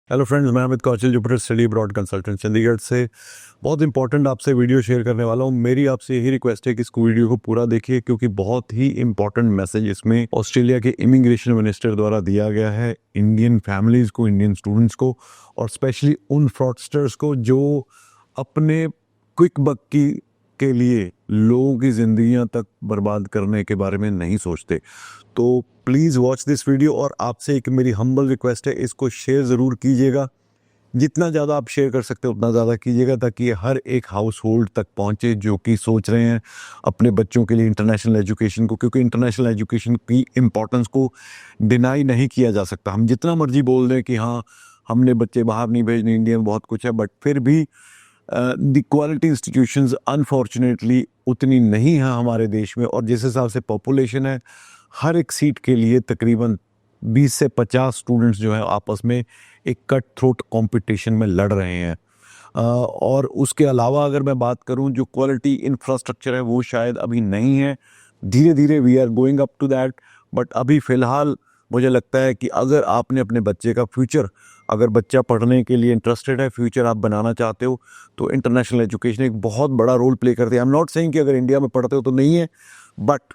Hello friends, मैं Amit Kaushal, Jupiter study abroad consultant Chandigarh से बहुत इंपॉर्टेंट आपसे वीडियो शेयर करने वाला हूँ। मेरी आपसे यही रिक्वेस्ट है कि इस वीडियो को पूरा देखिए, क्योंकि बहुत ही इंपॉर्टेंट मैसेज इसमें ऑस्ट्रेलिया के इमिग्रेशन मिनिस्टर द्वारा दिया गया है इंडियन फैमिलीज़ को, इंडियन स्टूडेंट्स को, और स्पेशली उन फ्रॉडस्टर्स को जो अपने क्विक बक के लिए लोगों की ज़िंदगियां तक बर्बाद करने के बारे में नहीं सोचते। तो प्लीज़ वॉच दिस वीडियो, और आपसे एक मेरी हम्बल रिक्वेस्ट है, इसको शेयर ज़रूर कीजिएगा। जितना ज़्यादा आप शेयर कर सकते हो उतना ज़्यादा कीजिएगा, ताकि ये हर एक हाउस होल्ड तक पहुँचे जो कि सोच रहे हैं अपने बच्चों के लिए इंटरनेशनल एजुकेशन को, क्योंकि इंटरनेशनल एजुकेशन की इम्पोर्टेंस को डिनाई नहीं किया जा सकता। हम जितना मर्जी बोल दें कि हाँ हमने बच्चे बाहर नहीं भेजने, इंडिया में बहुत कुछ है, बट फिर भी द क्वालिटी इंस्टीट्यूशंस अनफॉर्चुनेटली उतनी नहीं है हमारे देश में। और जिस हिसाब से पॉपुलेशन है, हर एक सीट के लिए तकरीबन 20 से 50 स्टूडेंट्स जो है आपस में एक कट थ्रोट कंपटीशन में लड़ रहे हैं। और उसके अलावा अगर मैं बात करूं, जो क्वालिटी इंफ्रास्ट्रक्चर है वो शायद अभी नहीं है। धीरे धीरे we are going up to that, but अभी फ़िलहाल मुझे लगता है कि अगर आपने अपने बच्चे का फ्यूचर, अगर बच्चा पढ़ने के लिए इंटरेस्टेड है, फ्यूचर आप बनाना चाहते हो, तो इंटरनेशनल एजुकेशन एक बहुत बड़ा रोल प्ले करती है। आई एम नॉट सेइंग कि अगर इंडिया में पढ़ते हो तो नहीं है, बट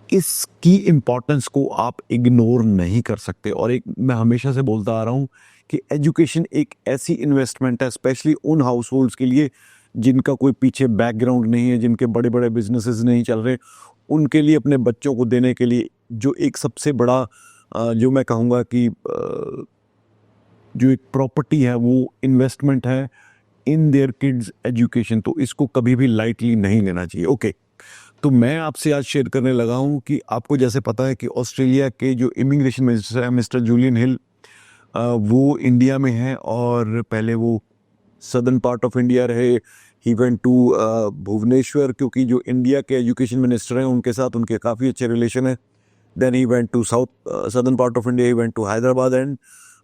इसकी इम्पोर्टेंस को आप इग्नोर नहीं कर सकते। और एक मैं हमेशा से बोलता आ रहा हूँ कि एजुकेशन एक ऐसी इन्वेस्टमेंट है, स्पेशली उन हाउस होल्ड्स के लिए जिनका कोई पीछे बैकग्राउंड नहीं है, जिनके बड़े बड़े बिजनेसेस नहीं चल रहे, उनके लिए अपने बच्चों को देने के लिए जो एक सबसे बड़ा जो मैं कहूँगा कि जो एक प्रॉपर्टी है, वो इन्वेस्टमेंट है इन देयर किड्स एजुकेशन। तो इसको कभी भी लाइटली नहीं लेना चाहिए। ओके, तो मैं आपसे आज शेयर करने लगा हूँ कि आपको जैसे पता है कि ऑस्ट्रेलिया के जो इमिग्रेशन मिनिस्टर है मिस्टर जूलियन हिल, वो इंडिया में हैं, और पहले वो सदर्न पार्ट ऑफ इंडिया रहे। ही वेंट टू भुवनेश्वर, क्योंकि जो इंडिया के एजुकेशन मिनिस्टर हैं उनके साथ उनके काफ़ी अच्छे रिलेशन है। Then he went to south southern part of India, he went to Hyderabad, and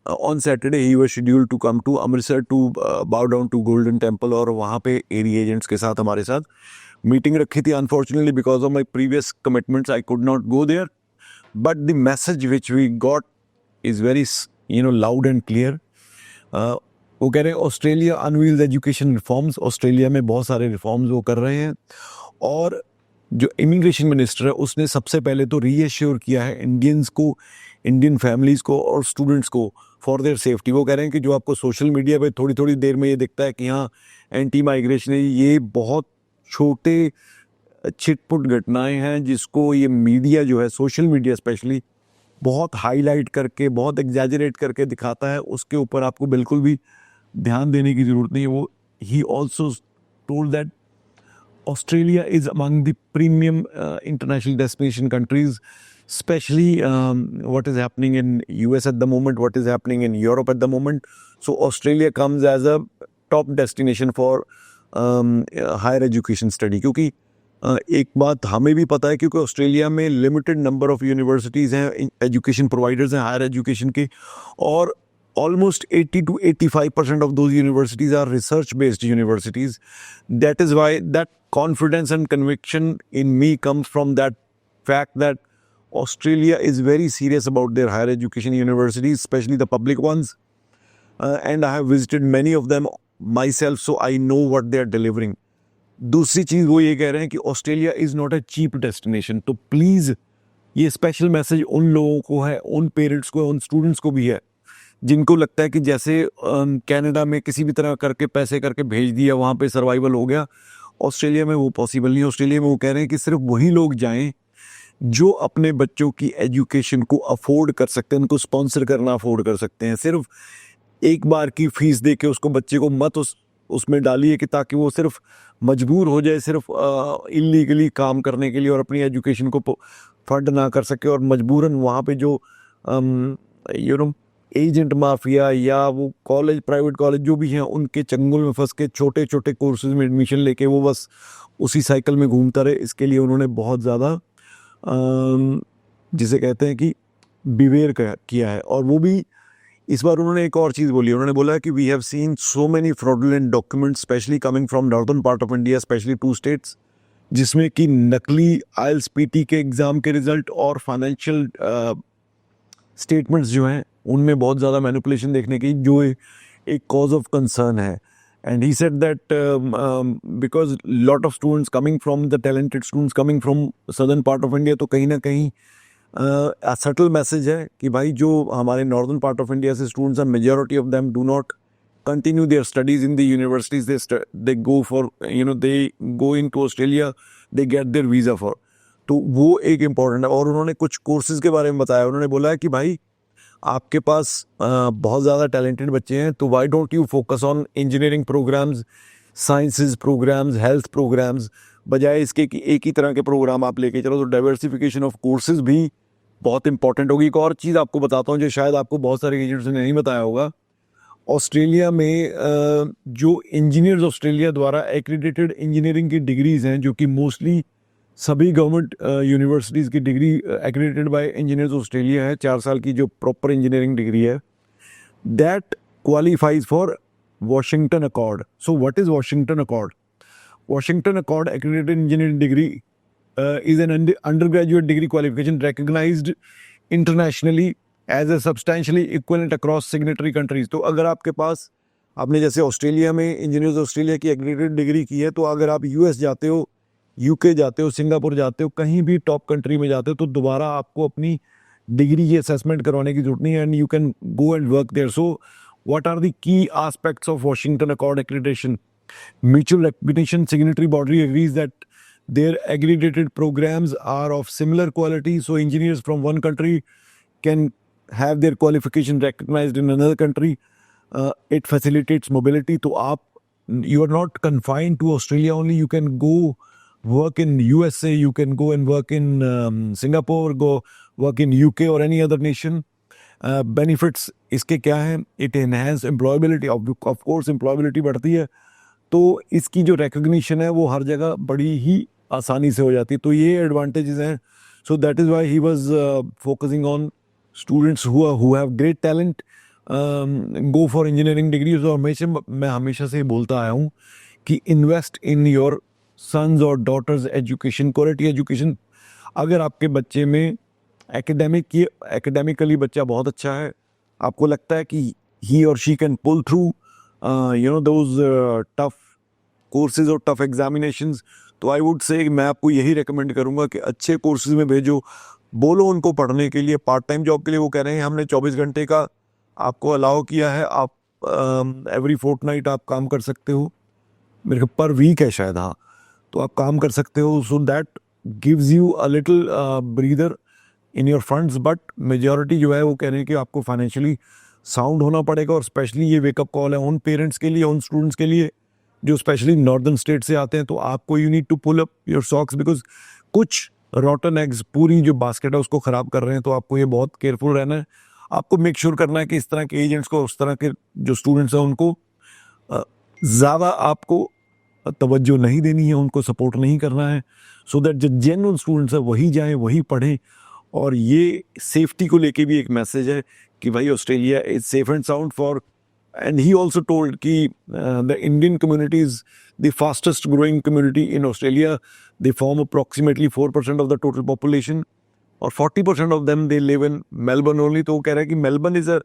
on Saturday he was scheduled to come to Amritsar to bow down to golden temple, और वहाँ पे एरिया एजेंट्स के साथ हमारे साथ मीटिंग रखी थी। Unfortunately because of my previous commitments I could not go there, but the message which we got is very loud and clear. वो कह रहे हैं Australia unveils education reforms. Australia में बहुत सारे रिफॉर्म्स वो कर रहे हैं, और जो इमिग्रेशन मिनिस्टर है उसने सबसे पहले तो रीएश्योर किया है इंडियंस को, इंडियन फैमिलीज़ को और स्टूडेंट्स को फॉर देयर सेफ्टी। वो कह रहे हैं कि जो आपको सोशल मीडिया पे थोड़ी थोड़ी देर में ये दिखता है कि हाँ एंटी माइग्रेशन है, ये बहुत छोटे छिटपुट घटनाएं हैं जिसको ये मीडिया जो है, सोशल मीडिया स्पेशली, बहुत हाईलाइट करके, बहुत एग्जैजरेट करके दिखाता है। उसके ऊपर आपको बिल्कुल भी ध्यान देने की ज़रूरत नहीं है। वो he also told that Australia is among the premium international destination countries, especially what is happening in US at the moment, what is happening in Europe at the moment. So Australia comes as a top destination for higher education study. क्योंकि एक बात हमें भी पता है, क्योंकि Australia में limited number of universities हैं, एजुकेशन प्रोवाइडर्स हैं हायर एजुकेशन के, और almost 80 to 85% of those universities are research based universities. That is why that confidence and conviction in me comes from that fact that Australia is very serious about their higher education universities, especially the public ones. And I have visited many of them myself, so I know what they are delivering. दूसरी चीज़ वो ये कह रहे हैं कि Australia is not a cheap destination. तो please ये special message उन लोगों को है, उन पेरेंट्स को है, उन स्टूडेंट्स को भी है जिनको लगता है कि जैसे कनाडा में किसी भी तरह करके पैसे करके भेज दिया, वहाँ पे सर्वाइवल हो गया। ऑस्ट्रेलिया में वो पॉसिबल नहीं है। ऑस्ट्रेलिया में वो कह रहे हैं कि सिर्फ वही लोग जाएं जो अपने बच्चों की एजुकेशन को अफोर्ड कर सकते हैं, उनको स्पॉन्सर करना अफोर्ड कर सकते हैं। सिर्फ एक बार की फीस दे के उसको बच्चे को मत उसमें डालिए कि ताकि वो सिर्फ मजबूर हो जाए सिर्फ इलीगली काम करने के लिए और अपनी एजुकेशन को फंड ना कर सके, और मजबूरन वहाँ पे जो एजेंट माफिया या वो कॉलेज, प्राइवेट कॉलेज जो भी हैं, उनके चंगुल में फंस के छोटे छोटे कोर्सेज में एडमिशन लेके वो बस उसी साइकिल में घूमता रहे। इसके लिए उन्होंने बहुत ज़्यादा जिसे कहते हैं कि बिवेयर किया है। और वो भी इस बार उन्होंने एक और चीज़ बोली, उन्होंने बोला कि we have seen so many fraudulent documents specially coming from northern part of India, specially 2 states, जिसमें कि नकली IELTS PT के एग्ज़ाम के रिजल्ट और फाइनेंशियल स्टेटमेंट्स जो हैं उनमें बहुत ज़्यादा मैनिपुलेशन देखने की, जो एक कॉज ऑफ कंसर्न है. And he said that because lot of students coming from the talented students coming from southern part of India, तो कहीं ना कहीं सटल मैसेज है कि भाई जो हमारे नॉर्दर्न पार्ट ऑफ इंडिया से स्टूडेंट्स हैं, majority of them do not continue their studies in the universities. They go for, they go into Australia, they get their visa for. तो वो एक इम्पॉर्टेंट है. और उन्होंने कुछ कोर्सेज के बारे में बताया. उन्होंने बोला कि भाई आपके पास बहुत ज़्यादा टैलेंटेड बच्चे हैं, तो why don't you focus on engineering programmes, sciences programmes, health programmes, बजाय इसके कि एक ही तरह के प्रोग्राम आप लेके चलो. तो डाइवर्सिफिकेशन ऑफ कोर्सेज भी बहुत इंपॉर्टेंट होगी. एक और चीज़ आपको बताता हूँ जो शायद आपको बहुत सारे एजेंट्स ने नहीं बताया होगा. ऑस्ट्रेलिया में जो इंजीनियर्स ऑस्ट्रेलिया द्वारा एक्रीडेटेड इंजीनियरिंग की डिग्रीज हैं, जो कि मोस्टली सभी गवर्नमेंट यूनिवर्सिटीज़ की degree accredited by engineers Australia है, 4 साल की जो प्रॉपर इंजीनियरिंग डिग्री है, that qualifies for Washington accord. So what is Washington accord? Washington accord accredited engineering degree is an undergraduate degree qualification recognised internationally as a substantially equivalent across signatory countries. तो अगर आपके पास, आपने जैसे Australia में engineers Australia की accredited degree की है, तो अगर आप यूएस जाते हो, यूके जाते हो, सिंगापुर जाते हो, कहीं भी टॉप कंट्री में जाते हो, तो दोबारा आपको अपनी डिग्री की असेसमेंट करवाने की जरूरत नहीं है, and you can go and work there. So what are the key aspects of Washington accord accreditation? Mutual recognition, signatory body agrees that their accredited programs are of similar quality, so engineers from one country can have their qualification recognized in another country. It facilitates mobility. तो आप, you are not confined to Australia only. You can go work in USA, you can go and work in Singapore, go work in UK or any other nation. Benefits इसके क्या हैं? It enhance employability. Of course employability बढ़ती है, तो इसकी जो recognition है वो हर जगह बड़ी ही आसानी से हो जाती है. तो ये advantages हैं. So that is why he was focusing on students who have great talent, go for engineering degrees. और मैं हमेशा से बोलता आया हूँ कि invest in your sons or daughters education, quality education. अगर आपके बच्चे में academically बच्चा बहुत अच्छा है, आपको लगता है कि he or she can pull through those tough courses और tough examinations, तो आई वुड से मैं आपको यही रेकमेंड करूंगा कि अच्छे कोर्सेज में भेजो. बोलो उनको पढ़ने के लिए, पार्ट टाइम जॉब के लिए वो कह रहे हैं हमने 24 घंटे का आपको अलाउ किया है, आप एवरी फोर्टनाइट आप काम कर सकते हो, मेरे पर वीक है शायद, हाँ, तो आप काम कर सकते हो. So that gives you a little breather in your funds. But majority जो है वो कह रहे हैं कि आपको फाइनेंशियली साउंड होना पड़ेगा. और स्पेशली ये वेकअप कॉल है उन पेरेंट्स के लिए, उन स्टूडेंट्स के लिए जो स्पेशली नॉर्दर्न स्टेट से आते हैं. तो आपको you need to pull up your socks, because कुछ रॉटन एग्स, पूरी जो बास्केट है उसको ख़राब कर रहे हैं. तो आपको ये बहुत केयरफुल रहना है. आपको मेक श्योर करना है कि इस तरह के एजेंट्स को, उस तरह के जो स्टूडेंट्स हैं उनको ज़्यादा आपको तवज्जो नहीं देनी है, उनको सपोर्ट नहीं करना है. सो दैट जो जेन्युइन स्टूडेंट्स हैं वही जाएँ, वही पढ़ें. और ये सेफ्टी को लेके भी एक मैसेज है कि भाई Australia is safe and sound for. And he also told कि the Indian community is the fastest growing community in Australia. They form approximately 4% of the total population, और 40% of them they live in Melbourne only. तो वो कह रहा है कि Melbourne is a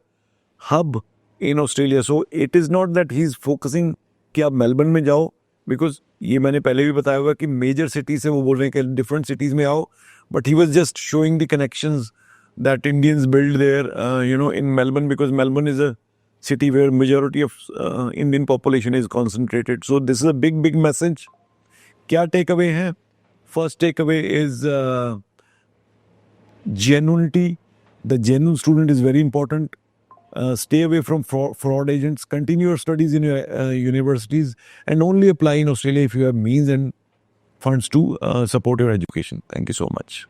hub in Australia. So it is not that he is focusing कि आप Melbourne में जाओ, because ये मैंने पहले भी बताया हुआ कि major cities से वो बोल रहे हैं कि different cities में आओ. But he was just showing the connections that Indians build there, in Melbourne, because Melbourne is a city where majority of Indian population is concentrated. So this is a big message. क्या takeaway है? First takeaway is genuinity. The genuine student is very important. Stay away from fraud agents. Continue your studies in your universities, and only apply in Australia if you have means and funds to support your education. Thank you so much.